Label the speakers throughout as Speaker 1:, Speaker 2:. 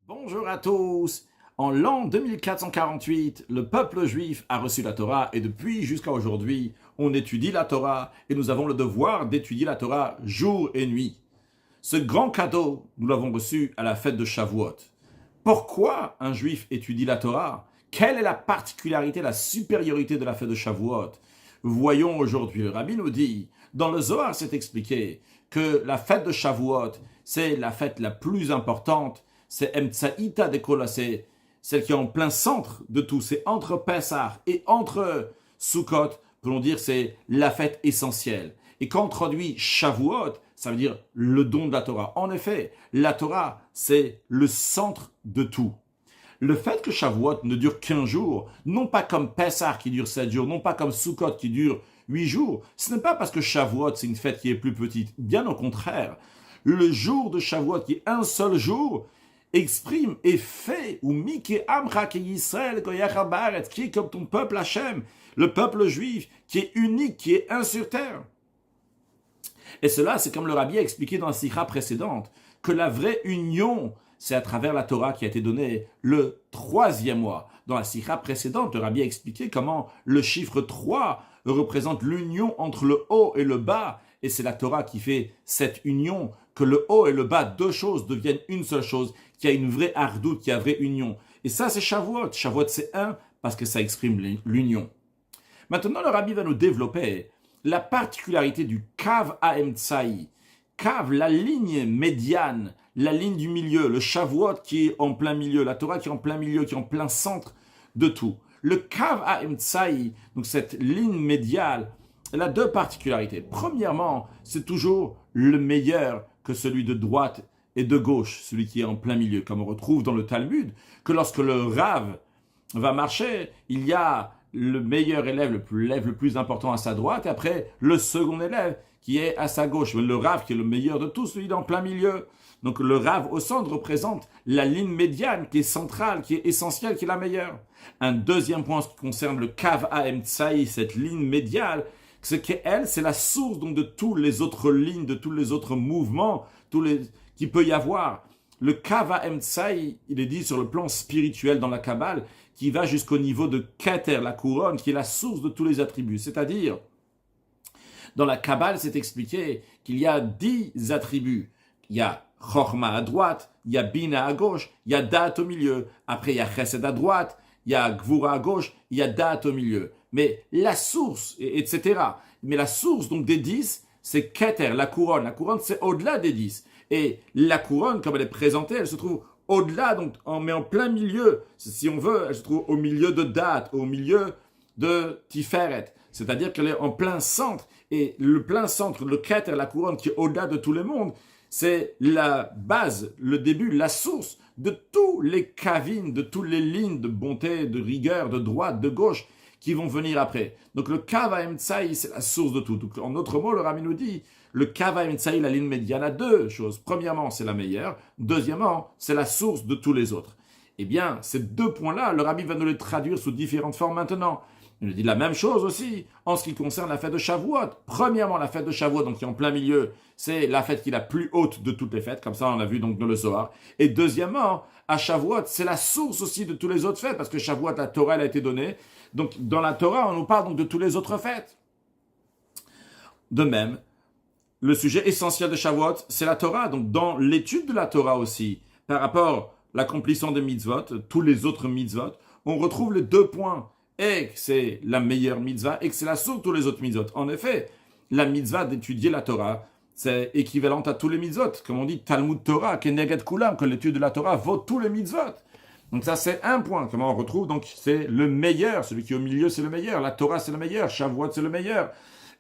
Speaker 1: Bonjour à tous. En l'an 2448, le peuple juif a reçu la Torah et depuis jusqu'à aujourd'hui, on étudie la Torah et nous avons le devoir d'étudier la Torah jour et nuit. Ce grand cadeau, nous l'avons reçu à la fête de Shavuot. Pourquoi un juif étudie la Torah? Quelle est la particularité, la supériorité de la fête de Shavuot? Voyons aujourd'hui, le Rabbi nous dit, dans le Zohar c'est expliqué que la fête de Shavuot, c'est la fête la plus importante, c'est Emtsaïta Dekola, c'est celle qui est en plein centre de tout, c'est entre Pessah et entre Sukkot, pour dire c'est la fête essentielle. Et quand on traduit Shavuot, ça veut dire le don de la Torah. En effet, la Torah, c'est le centre de tout. Le fait que Shavuot ne dure qu'un jour, non pas comme Pessah qui dure 7 jours, non pas comme Sukkot qui dure 8 jours, ce n'est pas parce que Shavuot c'est une fête qui est plus petite. Bien au contraire, le jour de Shavuot qui est un seul jour, exprime et fait, ou Mike Amra qui Yisrael qui est comme ton peuple Hachem, le peuple juif, qui est unique, qui est un sur terre. Et cela, c'est comme le Rabbi a expliqué dans la sikha précédente, que la vraie union, c'est à travers la Torah qui a été donnée le 3e mois. Dans la sikha précédente, le Rabbi a expliqué comment le chiffre 3 représente l'union entre le haut et le bas, et c'est la Torah qui fait cette union, que le haut et le bas, deux choses, deviennent une seule chose, qu'il y a une vraie ardoute, qu'il y a une vraie union. Et ça, c'est Shavuot. Shavuot, c'est un, parce que ça exprime l'union. Maintenant, le Rabbi va nous développer la particularité du Kav Ha'emtsaï. Kav, la ligne médiane, la ligne du milieu, le Shavuot qui est en plein milieu, la Torah qui est en plein milieu, qui est en plein centre de tout. Le Kav Ha'emtsaï, donc cette ligne médiane, elle a deux particularités. Premièrement, c'est toujours le meilleur que celui de droite et de gauche, celui qui est en plein milieu, comme on retrouve dans le Talmud, que lorsque le Rav va marcher, il y a le meilleur élève, le plus important à sa droite, et après le second élève qui est à sa gauche. Le Rav qui est le meilleur de tous, celui en plein milieu. Donc le Rav au centre représente la ligne médiane qui est centrale, qui est essentielle, qui est la meilleure. Un deuxième point qui concerne le Kav Ha'emtsaï, cette ligne médiane, c'est qu'elle, c'est la source donc, de toutes les autres lignes, de tous les autres mouvements qu'il peut y avoir. Le Kav Ha'emtsaï, il est dit sur le plan spirituel dans la Kabbale, qui va jusqu'au niveau de Keter, la couronne, qui est la source de tous les attributs. C'est-à-dire, dans la Kabbale, c'est expliqué qu'il y a 10 attributs. Il y a Chorma à droite, il y a Bina à gauche, il y a Dat au milieu. Après, il y a Chesed à droite, il y a Gvura à gauche, il y a Dat au milieu. Mais la source, etc. Mais la source donc des 10, c'est Keter, la couronne. La couronne, c'est au-delà des 10. Et la couronne, comme elle est présentée, elle se trouve au-delà, donc mais en plein milieu. Si on veut, elle se trouve au milieu de Dat, au milieu de Tiferet. C'est-à-dire qu'elle est en plein centre. Et le plein centre, le Keter, la couronne qui est au-delà de tout le monde, c'est la base, le début, la source de tous les kavines, de toutes les lignes de bonté, de rigueur, de droite, de gauche, qui vont venir après. Donc le Kav Ha'emtsaï, c'est la source de tout. Donc, en d'autres mots, le Rabbi nous dit, le Kav Ha'emtsaï, la ligne médiane, a deux choses. Premièrement, c'est la meilleure. Deuxièmement, c'est la source de tous les autres. Eh bien, ces deux points-là, le Rabbi va nous les traduire sous différentes formes maintenant. Il nous dit la même chose aussi en ce qui concerne la fête de Shavuot. Premièrement, la fête de Shavuot, donc qui est en plein milieu, c'est la fête qui est la plus haute de toutes les fêtes, comme ça on a vu donc dans le Zohar. Et deuxièmement, à Shavuot, c'est la source aussi de toutes les autres fêtes, parce que Shavuot, la Torah, elle a été donnée. Donc dans la Torah, on nous parle donc de toutes les autres fêtes. De même, le sujet essentiel de Shavuot, c'est la Torah. Donc dans l'étude de la Torah aussi, par rapport à l'accomplissement des mitzvot, tous les autres mitzvot, on retrouve les deux points. Et que c'est la meilleure mitzvah, et que c'est la source de tous les autres mitzvot. En effet, la mitzvah d'étudier la Torah, c'est équivalent à tous les mitzvot. Comme on dit, Talmud Torah, Keneged Kulam, que l'étude de la Torah vaut tous les mitzvot. Donc ça, c'est un point. Comment on retrouve? Donc c'est le meilleur. Celui qui est au milieu, c'est le meilleur. La Torah, c'est le meilleur. Shavuot, c'est le meilleur.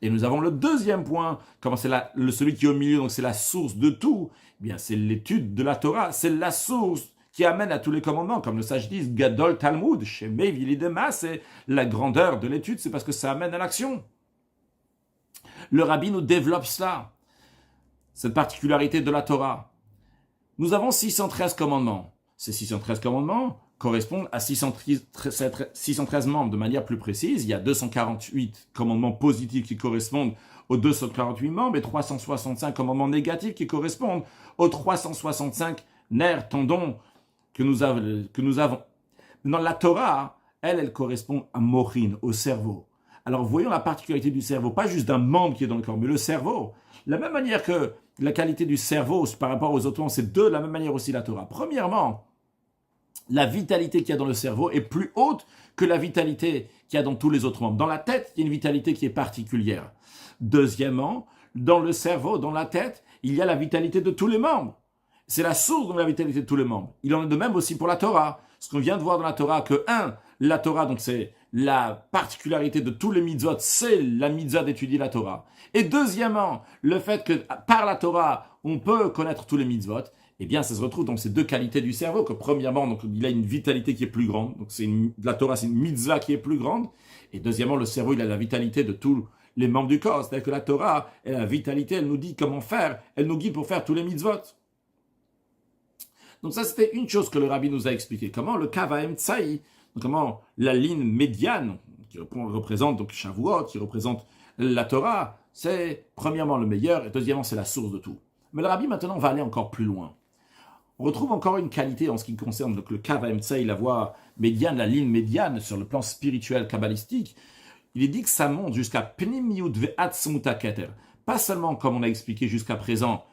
Speaker 1: Et nous avons le deuxième point. Comment c'est celui qui est au milieu, donc c'est la source de tout. Eh bien, c'est l'étude de la Torah. C'est la source qui amène à tous les commandements, comme le sage dit, Gadol Talmud, chez Mevilidema, c'est la grandeur de l'étude, c'est parce que ça amène à l'action. Le Rabbi nous développe cela, cette particularité de la Torah. Nous avons 613 commandements. Ces 613 commandements correspondent à 613 membres. De manière plus précise, il y a 248 commandements positifs qui correspondent aux 248 membres et 365 commandements négatifs qui correspondent aux 365 nerfs, tendons, que nous avons. Dans la Torah, elle correspond à Morin, au cerveau. Alors voyons la particularité du cerveau, pas juste d'un membre qui est dans le corps, mais le cerveau. De la même manière que la qualité du cerveau par rapport aux autres membres, c'est de la même manière aussi la Torah. Premièrement, la vitalité qu'il y a dans le cerveau est plus haute que la vitalité qu'il y a dans tous les autres membres. Dans la tête, il y a une vitalité qui est particulière. Deuxièmement, dans le cerveau, dans la tête, il y a la vitalité de tous les membres. C'est la source de la vitalité de tous les membres. Il en est de même aussi pour la Torah. Ce qu'on vient de voir dans la Torah, que la Torah, donc c'est la particularité de tous les mitzvot, c'est la mitzvah d'étudier la Torah. Et deuxièmement, le fait que par la Torah, on peut connaître tous les mitzvot, eh bien, ça se retrouve dans ces deux qualités du cerveau, que premièrement, donc, il a une vitalité qui est plus grande, donc la Torah, c'est une mitzvah qui est plus grande, et deuxièmement, le cerveau, il a la vitalité de tous les membres du corps, c'est-à-dire que la Torah, elle a la vitalité, elle nous dit comment faire, elle nous guide pour faire tous les mitzvot. Donc ça, c'était une chose que le rabbi nous a expliqué, comment le Kavaem Tsaï, comment la ligne médiane, qui représente donc Shavuot, qui représente la Torah, c'est premièrement le meilleur, et deuxièmement, c'est la source de tout. Mais le rabbi, maintenant, va aller encore plus loin. On retrouve encore une qualité en ce qui concerne donc, le Kavaem Tsaï, la voie médiane, la ligne médiane, sur le plan spirituel, kabbalistique. Il est dit que ça monte jusqu'à Pnimiyut ve'atzmuta keter. Pas seulement, comme on a expliqué jusqu'à présent,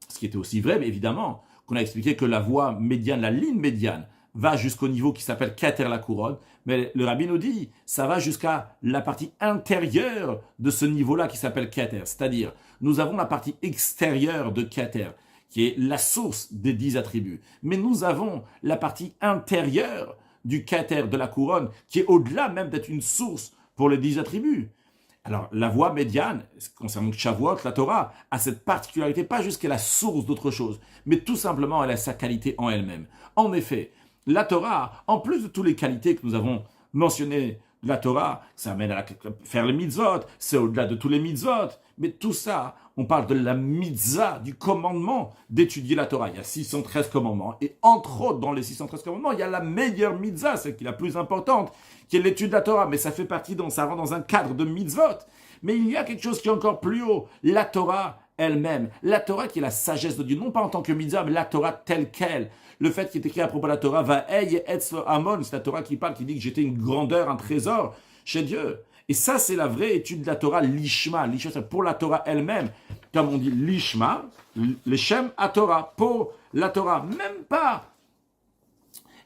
Speaker 1: ce qui était aussi vrai, mais évidemment, qu'on a expliqué que la voie médiane, la ligne médiane, va jusqu'au niveau qui s'appelle keter la couronne, mais le rabbi nous dit, ça va jusqu'à la partie intérieure de ce niveau-là qui s'appelle keter. C'est-à-dire, nous avons la partie extérieure de keter, qui est la source des 10 attributs. Mais nous avons la partie intérieure du keter de la couronne, qui est au-delà même d'être une source pour les 10 attributs. Alors, la voie médiane, concernant Shavuot, la Torah, a cette particularité, pas juste qu'elle est la source d'autre chose, mais tout simplement, elle a sa qualité en elle-même. En effet, la Torah, en plus de toutes les qualités que nous avons mentionnées de la Torah, ça amène à faire les mitzvot, c'est au-delà de tous les mitzvot, mais tout ça, on parle de la mitzvah, du commandement d'étudier la Torah. Il y a 613 commandements, et entre autres, dans les 613 commandements, il y a la meilleure mitzvah, celle qui est la plus importante, qui est l'étude de la Torah, mais ça fait partie, ça rentre dans un cadre de mitzvot. Mais il y a quelque chose qui est encore plus haut, la Torah elle-même. La Torah qui est la sagesse de Dieu, non pas en tant que mitzvah, mais la Torah telle qu'elle. Le fait qui est écrit à propos de la Torah, Va'ei etzlo amon, c'est la Torah qui parle, qui dit que j'étais une grandeur, un trésor chez Dieu. Et ça, c'est la vraie étude de la Torah, l'ishma. L'ishma, c'est pour la Torah elle-même. Comme on dit l'ishma, l'shem à Torah, pour la Torah. Même pas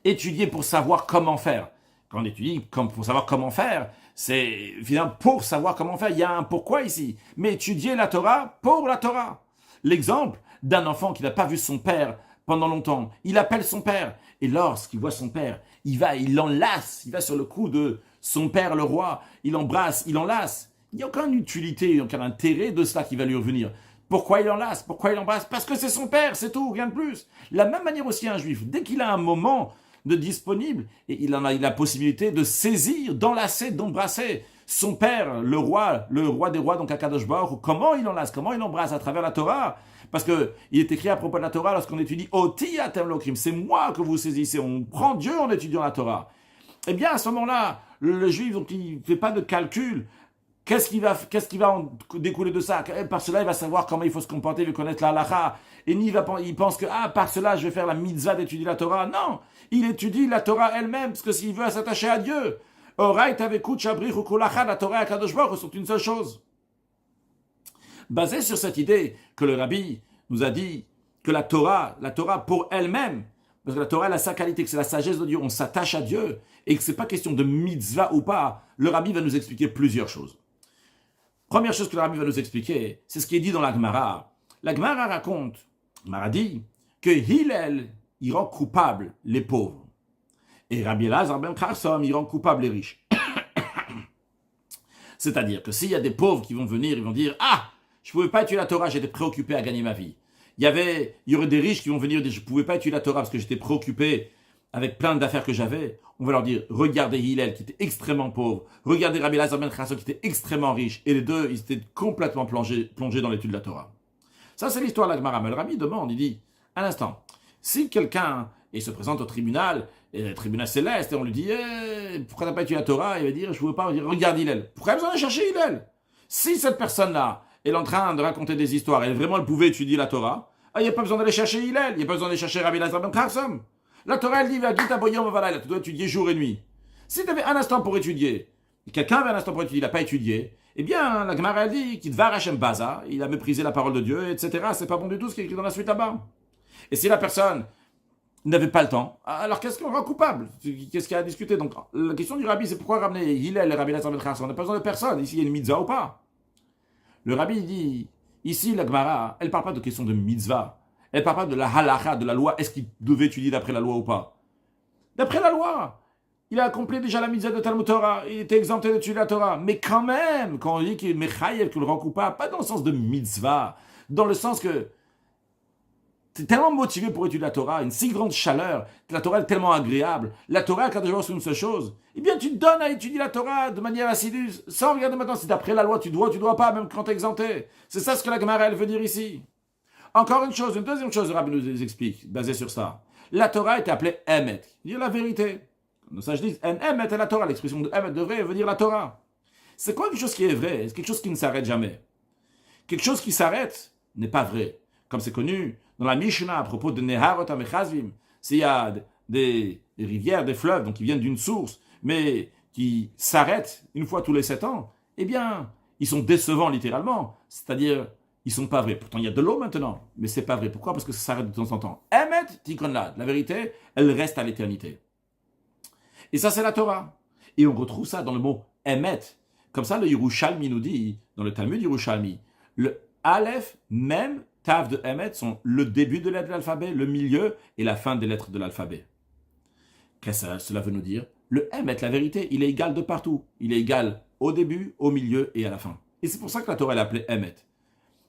Speaker 1: étudier pour savoir comment faire. Quand on étudie pour savoir comment faire, c'est finalement pour savoir comment faire. Il y a un pourquoi ici. Mais étudier la Torah pour la Torah. L'exemple d'un enfant qui n'a pas vu son père pendant longtemps. Il appelle son père. Et lorsqu'il voit son père, il l'enlace. Il va sur le cou de son père, le roi. Il embrasse, il enlace. Il n'y a aucune utilité, aucun intérêt de cela qui va lui revenir. Pourquoi il enlace? Pourquoi il embrasse? Parce que c'est son père, c'est tout, rien de plus. De la même manière aussi un juif. Dès qu'il a un moment de disponible, et il a la possibilité de saisir, d'enlacer, d'embrasser son père, le roi des rois, donc Akadosh Baruch Hu. Comment il enlace, comment il embrasse à travers la Torah? Parce que il est écrit à propos de la Torah lorsqu'on étudie Oti atem lokrim, c'est moi que vous saisissez, on prend Dieu en étudiant la Torah. Eh bien, à ce moment-là, le juif, donc, il ne fait pas de calcul. Qu'est-ce qui va en découler de ça? Par cela, il va savoir comment il faut se comporter, il va connaître la halakha. Et il pense que, par cela, je vais faire la mitzvah d'étudier la Torah. Non! Il étudie la Torah elle-même, parce que s'il veut s'attacher à Dieu, Oraït avekut shabrich ukulacha, la Torah et Akadosh Baruch Hu sont une seule chose. Basé sur cette idée que le rabbi nous a dit que la Torah pour elle-même, parce que la Torah elle a sa qualité, que c'est la sagesse de Dieu, on s'attache à Dieu, et que c'est pas question de mitzvah ou pas, le rabbi va nous expliquer plusieurs choses. Première chose que le rabbi va nous expliquer, c'est ce qui est dit dans la Gemara. La Gemara raconte, la Gemara dit, que Hillel, il rend coupable les pauvres. Et Rabbi Elazar ben Kharsom, il rend coupable les riches. C'est-à-dire que s'il y a des pauvres qui vont venir, ils vont dire « Ah, je ne pouvais pas étudier la Torah, j'étais préoccupé à gagner ma vie. » Il y aurait des riches qui vont venir dire « Je ne pouvais pas étudier la Torah parce que j'étais préoccupé avec plein d'affaires que j'avais. » On va leur dire « Regardez Hillel qui était extrêmement pauvre. Regardez Rabbi Elazar ben Kharsom qui était extrêmement riche. » Et les deux, ils étaient complètement plongés dans l'étude de la Torah. Ça, c'est l'histoire de la Gemara. Mais le rabbi demande, il dit « Un instant, si quelqu'un se présente au tribunal, et le tribunal céleste, et on lui dit pourquoi t'as pas étudié la Torah? Il va dire je ne pouvais pas. Il va dire regarde Hillel. Pourquoi il a besoin de chercher Hillel? Si cette personne-là est en train de raconter des histoires et vraiment elle pouvait étudier la Torah, il n'y a pas besoin d'aller chercher Hillel, il n'y a pas besoin d'aller chercher Rabbi Elazar ben Kharsom. La Torah, elle dit, tu dois étudier jour et nuit. Si tu avais un instant pour étudier, quelqu'un avait un instant pour étudier, il n'a pas étudié, eh bien, la Gemara, elle dit qu'il dvar Hashem baza, il a méprisé la parole de Dieu, etc. C'est pas bon du tout ce qui est écrit dans la suite là-bas. Et si la personne n'avait pas le temps, alors qu'est-ce qu'on rend coupable? Qu'est-ce qu'il y a à discuter? Donc, la question du rabbi, c'est pourquoi ramener Hillel et Rabbi Lazar ben Chassan? On n'a pas besoin de personne. Ici, il y a une mitzvah ou pas? Le rabbi dit, ici, la Gemara, elle ne parle pas de question de mitzvah. Elle ne parle pas de la halacha, de la loi. Est-ce qu'il devait étudier d'après la loi ou pas? D'après la loi. Il a accompli déjà la mitzvah de Talmud Torah. Il était exempté d'étudier la Torah. Mais quand même, quand on dit qu'il est mechayev, qu'il le rend coupable, pas dans le sens de mitzvah, dans le sens que tu es tellement motivé pour étudier la Torah, une si grande chaleur, que la Torah est tellement agréable. La Torah, quand tu vois sur une seule chose, eh bien, tu te donnes à étudier la Torah de manière assidue, sans regarder maintenant si d'après la loi, tu dois pas, même quand tu es exempté. C'est ça ce que la Gemara, elle veut dire ici. Encore une chose, une deuxième chose, le Rabbi nous explique, basé sur ça. La Torah était appelée Emet, dire la vérité. Comme ça, je dis, Emet est la Torah. L'expression de Emet de vrai veut dire la Torah. C'est quoi quelque chose qui est vrai? C'est quelque chose qui ne s'arrête jamais. Quelque chose qui s'arrête n'est pas vrai. Comme c'est connu dans la Mishnah à propos de Neharot Amechazvim, s'il y a des rivières, des fleuves, donc qui viennent d'une source, mais qui s'arrêtent une fois tous les 7 ans, eh bien, ils sont décevants littéralement. C'est-à-dire, ils sont pas vrais. Pourtant, il y a de l'eau maintenant, mais c'est pas vrai. Pourquoi? Parce que ça s'arrête de temps en temps. Emet tikonlad. La vérité, elle reste à l'éternité. Et ça, c'est la Torah. Et on retrouve ça dans le mot Emet. Comme ça, le Yerushalmi nous dit, dans le Talmud Yerushalmi, le Aleph, même Tav de Emet, sont le début de lettre de l'alphabet, le milieu et la fin des lettres de l'alphabet. Qu'est-ce que cela veut nous dire? Le Emet, la vérité, il est égal de partout. Il est égal au début, au milieu et à la fin. Et c'est pour ça que la Torah est appelée Emet.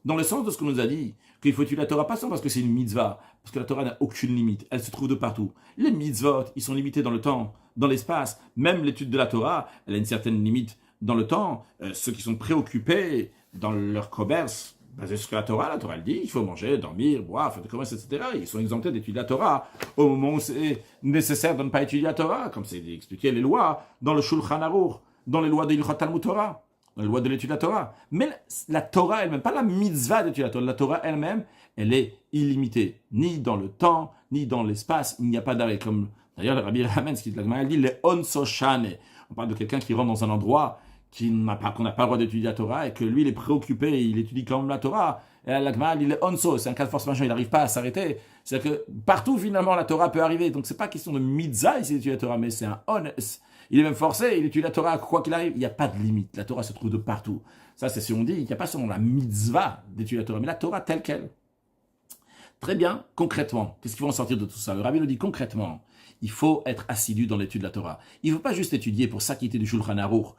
Speaker 1: Dans le sens de ce qu'on nous a dit, qu'il faut étudier la Torah, pas seulement parce que c'est une mitzvah, parce que la Torah n'a aucune limite, elle se trouve de partout. Les mitzvot, ils sont limités dans le temps, dans l'espace. Même l'étude de la Torah, elle a une certaine limite dans le temps. Ceux qui sont préoccupés dans leur commerce, basé sur la Torah elle dit, il faut manger, dormir, boire, faire du commerce, etc. Ils sont exemptés d'étudier la Torah au moment où c'est nécessaire de ne pas étudier la Torah, comme c'est expliqué les lois dans le Shulchan Aruch, dans les lois de Ilchot Talmud Torah. La loi de l'étude de la Torah. Mais la Torah elle-même, pas la mitzvah d'étudier la Torah, la Torah elle-même, elle est illimitée. Ni dans le temps, ni dans l'espace, il n'y a pas d'arrêt. Comme d'ailleurs le Rabbi Ramen, ce qui elle dit, les onsoshane. On parle de quelqu'un qui rentre dans un endroit qu'on n'a pas le droit d'étudier la Torah et que lui, il est préoccupé, il étudie quand même la Torah. Et la Gemara dit, il est onso, c'est un cas de force majeure, il n'arrive pas à s'arrêter. C'est-à-dire que partout, finalement, la Torah peut arriver. Donc, c'est pas question de mitzvah ici d'étudier la Torah, mais c'est un on. Il est même forcé, il étudie la Torah, quoi qu'il arrive, il n'y a pas de limite. La Torah se trouve de partout. Ça, c'est si on dit, il n'y a pas seulement la mitzvah d'étudier la Torah, mais la Torah telle qu'elle. Très bien, concrètement, qu'est-ce qui va en sortir de tout ça? Le Rabbi nous dit concrètement, il faut être assidu dans l'étude de la Torah. Il ne faut pas juste étudier pour s'acquitter du Shulchan Aruch,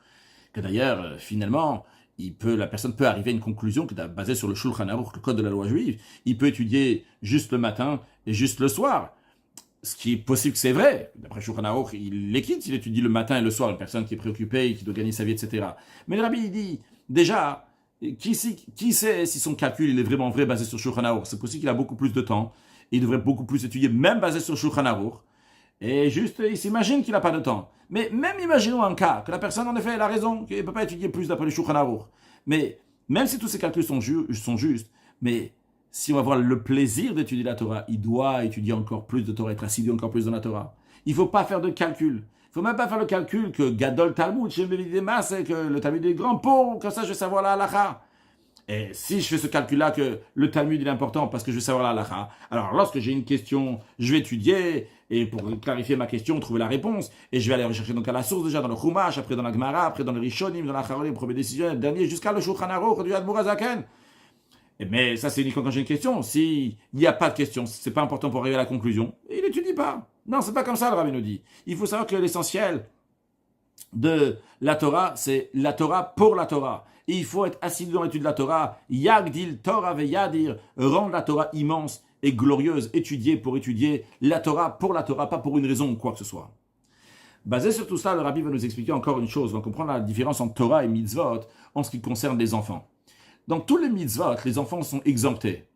Speaker 1: que d'ailleurs, finalement, la personne peut arriver à une conclusion qui est basée sur le Shulchan Aruch, le code de la loi juive. Il peut étudier juste le matin et juste le soir. Ce qui est possible que c'est vrai. D'après Shulchan Aruch, il les quitte, il étudie le matin et le soir, une personne qui est préoccupée, qui doit gagner sa vie, etc. Mais le Rabbi, il dit, déjà, qui sait si son calcul il est vraiment vrai basé sur Shulchan Aruch? C'est possible qu'il a beaucoup plus de temps, et il devrait beaucoup plus étudier, même basé sur Shulchan Aruch. Et juste, il s'imagine qu'il n'a pas de temps. Mais même imaginons un cas, que la personne, en effet, elle a raison, qu'il ne peut pas étudier plus d'après le Shulchan Aruch. Mais même si tous ces calculs sont justes, mais si on va avoir le plaisir d'étudier la Torah, il doit étudier encore plus de Torah, être assidu encore plus dans la Torah. Il ne faut pas faire de calcul. Il ne faut même pas faire le calcul que Gadol Talmud, chez Mevidema, c'est que le Talmud est grand pour, comme ça je vais savoir la halacha. Et si je fais ce calcul-là que le Talmud est important parce que je vais savoir la halacha, alors lorsque j'ai une question, je vais étudier, et pour clarifier ma question, trouver la réponse, et je vais aller rechercher donc à la source déjà dans le Chumash, après dans la Gemara, après dans le Rishonim, dans la Charonim, premier décision, le dernier, jusqu'à le Shulchan Aruch du Admor Hazaken. Mais ça, c'est uniquement quand j'ai une question. S'il n'y a pas de question, c'est pas important pour arriver à la conclusion, il n'étudie pas. Non, c'est pas comme ça, le Rabbi nous dit. Il faut savoir que l'essentiel de la Torah, c'est la Torah pour la Torah. Et il faut être assidu dans l'étude de la Torah. Yagdil Torah ve yadir, rendre la Torah immense et glorieuse, étudier pour étudier la Torah pour la Torah, pas pour une raison ou quoi que ce soit. Basé sur tout ça, le Rabbi va nous expliquer encore une chose. On va comprendre la différence entre Torah et mitzvot en ce qui concerne les enfants. Dans tous les mitzvot, les enfants sont exemptés.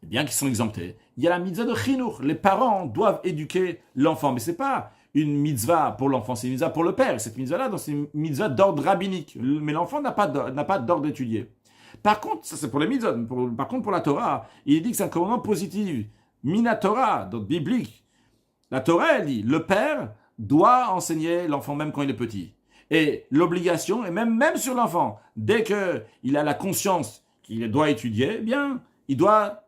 Speaker 1: Et bien qu'ils sont exemptés, il y a la mitzvah de chinuch. Les parents doivent éduquer l'enfant. Mais ce n'est pas une mitzvah pour l'enfant, c'est une mitzvah pour le père. Cette mitzvah-là, c'est une mitzvah d'ordre rabbinique. Mais l'enfant n'a pas d'ordre d'étudier. Par contre, ça c'est pour les mitzvot. Par contre, pour la Torah, il dit que c'est un commandement positif. Mina Torah, donc biblique. La Torah, elle dit, le père doit enseigner l'enfant même quand il est petit. Et l'obligation est même sur l'enfant. Dès qu'il a la conscience qu'il doit étudier, eh bien, il doit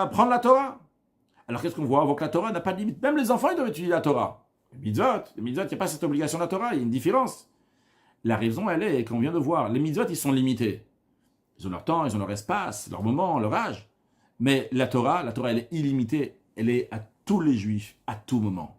Speaker 1: apprendre la Torah. Alors qu'est-ce qu'on voit? On voit que la Torah n'a pas de limite. Même les enfants, ils doivent étudier la Torah. Les mitzvot, il n'y a pas cette obligation de la Torah, il y a une différence. La raison, elle est qu'on vient de voir. Les mitzvot, ils sont limités. Ils ont leur temps, ils ont leur espace, leur moment, leur âge. Mais la Torah, elle est illimitée. Elle est à tous les juifs, à tout moment.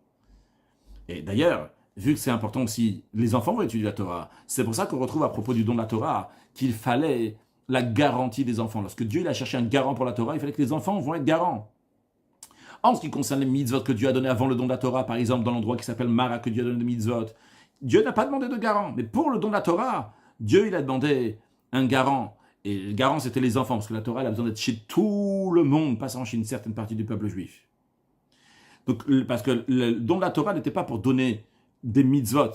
Speaker 1: Et d'ailleurs, vu que c'est important aussi, les enfants vont étudier la Torah. C'est pour ça qu'on retrouve à propos du don de la Torah qu'il fallait la garantie des enfants. Lorsque Dieu il a cherché un garant pour la Torah, il fallait que les enfants vont être garants. En ce qui concerne les mitzvot que Dieu a donné avant le don de la Torah, par exemple dans l'endroit qui s'appelle Mara, que Dieu a donné des mitzvot, Dieu n'a pas demandé de garant. Mais pour le don de la Torah, Dieu il a demandé un garant. Et le garant, c'était les enfants, parce que la Torah elle a besoin d'être chez tout le monde, pas seulement chez une certaine partie du peuple juif. Donc, parce que le don de la Torah n'était pas pour donner des mitzvot,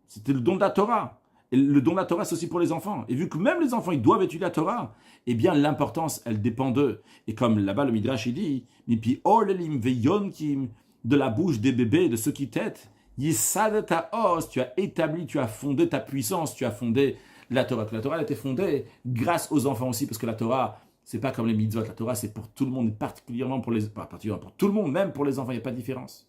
Speaker 1: c'était le don de la Torah. Et le don de la Torah, c'est aussi pour les enfants. Et vu que même les enfants, ils doivent étudier la Torah, eh bien, l'importance, elle dépend d'eux. Et comme là-bas, le Midrash, il dit, Mipi olelim veyonkim, de la bouche des bébés, de ceux qui têtent, yisad ta os, tu as établi, tu as fondé ta puissance, tu as fondé la Torah. La Torah, elle a été fondée grâce aux enfants aussi, parce que la Torah, c'est pas comme les mitzvot. La Torah, c'est pour tout le monde, et particulièrement pour tout le monde, même pour les enfants, il n'y a pas de différence.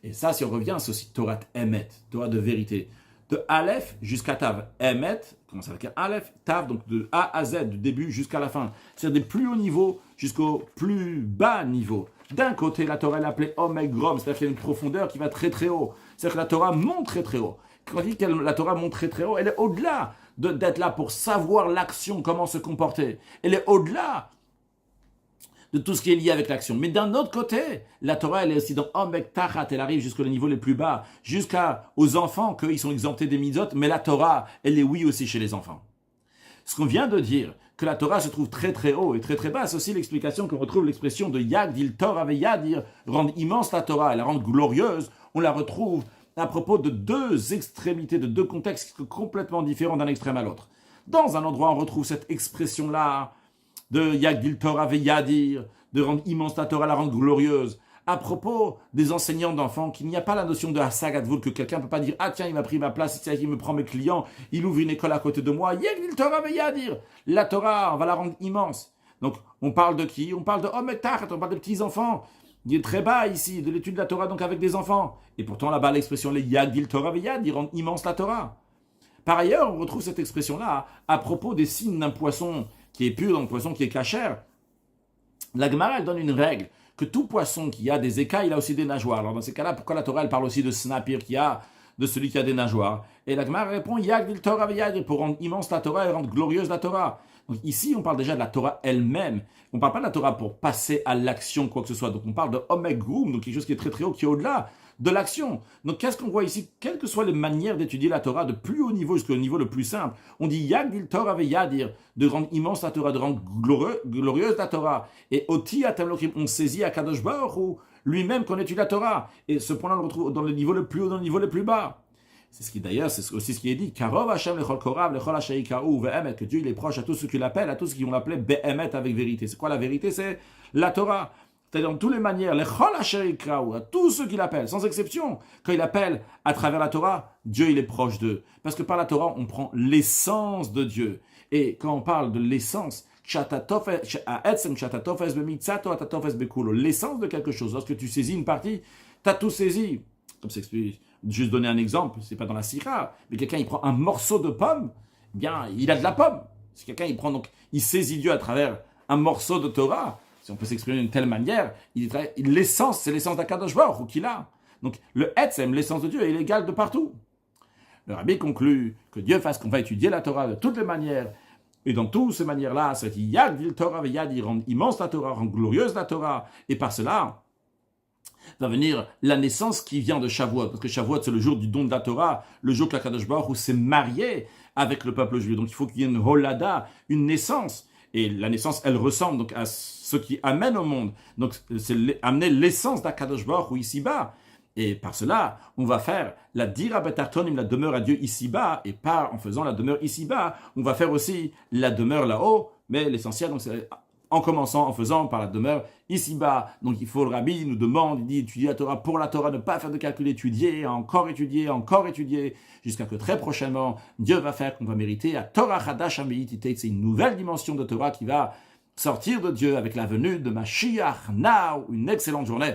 Speaker 1: Et ça, si on revient, c'est aussi Torah Emet, Torah de vérité. De Aleph jusqu'à Tav. Emet, comment ça s'appelle? Aleph, Tav, donc de A à Z, du début jusqu'à la fin. C'est-à-dire des plus hauts niveaux jusqu'au plus bas niveau. D'un côté, la Torah, elle est appelée Omegrom, c'est-à-dire qu'il y a une profondeur qui va très très haut. C'est-à-dire que la Torah monte très très haut. Quand on dit que la Torah monte très très haut, elle est au-delà d'être là pour savoir l'action, comment se comporter. Elle est au-delà de tout ce qui est lié avec l'action. Mais d'un autre côté, la Torah, elle est aussi dans Omek Tachat, elle arrive jusqu'au niveau les plus bas, jusqu'aux enfants, qu'ils sont exemptés des mitzvot, mais la Torah, elle est oui aussi chez les enfants. Ce qu'on vient de dire, que la Torah se trouve très très haut et très très bas, c'est aussi l'explication qu'on retrouve l'expression de Yagdil Torah ve Yadir, rendre immense la Torah et la rendre glorieuse, on la retrouve à propos de deux extrémités, de deux contextes complètement différents d'un extrême à l'autre. Dans un endroit, on retrouve cette expression-là, de Yagdil Torah ve Yadir, de rendre immense la Torah, la rendre glorieuse. À propos des enseignants d'enfants, qu'il n'y a pas la notion de Hasagadvul, que quelqu'un ne peut pas dire « Ah tiens, il m'a pris ma place, il me prend mes clients, il ouvre une école à côté de moi. Yagdil Torah ve Yadir » La Torah, on va la rendre immense. Donc, on parle de qui? On parle de Ometach, on parle de petits-enfants. Il est très bas ici, de l'étude de la Torah, donc avec des enfants. Et pourtant, là-bas, l'expression « les Yagdil Torah ve Yadir » rend immense la Torah. Par ailleurs, on retrouve cette expression-là à propos des signes d'un poisson qui est pur, d'un poisson qui est cachère. La Gemara, elle donne une règle, que tout poisson qui a des écailles, il a aussi des nageoires. Alors dans ces cas-là, pourquoi la Torah, elle parle aussi de snapir qui a, de celui qui a des nageoires? Et la Gemara répond, Yagdil Torah ve Yadir, pour rendre immense la Torah et rendre glorieuse la Torah. Donc ici, on parle déjà de la Torah elle-même. On ne parle pas de la Torah pour passer à l'action, quoi que ce soit. Donc on parle de Omegrum, donc quelque chose qui est très très haut, qui est au-delà de l'action. Donc qu'est-ce qu'on voit ici? Quelles que soient les manières d'étudier la Torah, de plus haut niveau jusqu'au niveau le plus simple, on dit Yagdil Torah ve Yadir, de rendre immense la Torah, de rendre glorieuse la Torah. Et Oti Atamlokim, on saisit à Kadosh Baruch Hu, lui-même qu'on étudie la Torah. Et ce point-là, on le retrouve dans le niveau le plus haut, dans le niveau le plus bas. C'est ce qui d'ailleurs, c'est aussi ce qui est dit, Karov Hashem lechol korav, lechol hashaikau ve'emet, que Dieu il est proche à tous ceux qui l'appellent, à tous ceux qui vont l'appeler be'emet avec vérité. C'est quoi la vérité? C'est la Torah. C'est-à-dire, dans toutes les manières, lechol hashaikau, à tous ceux qui l'appellent, sans exception. Quand il appelle à travers la Torah, Dieu il est proche d'eux. Parce que par la Torah, on prend l'essence de Dieu. Et quand on parle de l'essence, l'essence de quelque chose, lorsque tu saisis une partie, tu as tout saisi. Comme c'est juste donner un exemple, c'est pas dans la sira, mais quelqu'un il prend un morceau de pomme, eh bien il a de la pomme. Si quelqu'un il prend donc, il saisit Dieu à travers un morceau de Torah, si on peut s'exprimer d'une telle manière, l'essence, c'est l'essence d'Akadosh Baruch Hu qu'il a. Donc le etzem, l'essence de Dieu, est égal de partout. Le rabbi conclut que Dieu fasse qu'on va étudier la Torah de toutes les manières, et dans toutes ces manières-là, c'est Yagdil Torah ve Yadir, rendre immense la Torah, rendre glorieuse la Torah, et par cela va venir la naissance qui vient de Shavuot, parce que Shavuot c'est le jour du don de la Torah, le jour que la Kadosh Baruch Hu s'est marié avec le peuple juif. Donc il faut qu'il y ait une holada, une naissance, et la naissance elle ressemble donc à ce qui amène au monde. Donc c'est amener l'essence d'Akadosh Baruch Hu ici-bas. Et par cela, on va faire la dira betartonim, la demeure à Dieu ici-bas, et en faisant la demeure ici-bas, on va faire aussi la demeure là-haut, mais l'essentiel donc c'est en commençant, en faisant par la demeure ici-bas. Donc il faut, le rabbi nous demande, il dit étudier la Torah pour la Torah, ne pas faire de calcul, étudier, encore étudier, jusqu'à que très prochainement, Dieu va faire qu'on va mériter à Torah Chadash Ameititet. C'est une nouvelle dimension de Torah qui va sortir de Dieu avec la venue de Mashiach. Now, une excellente journée.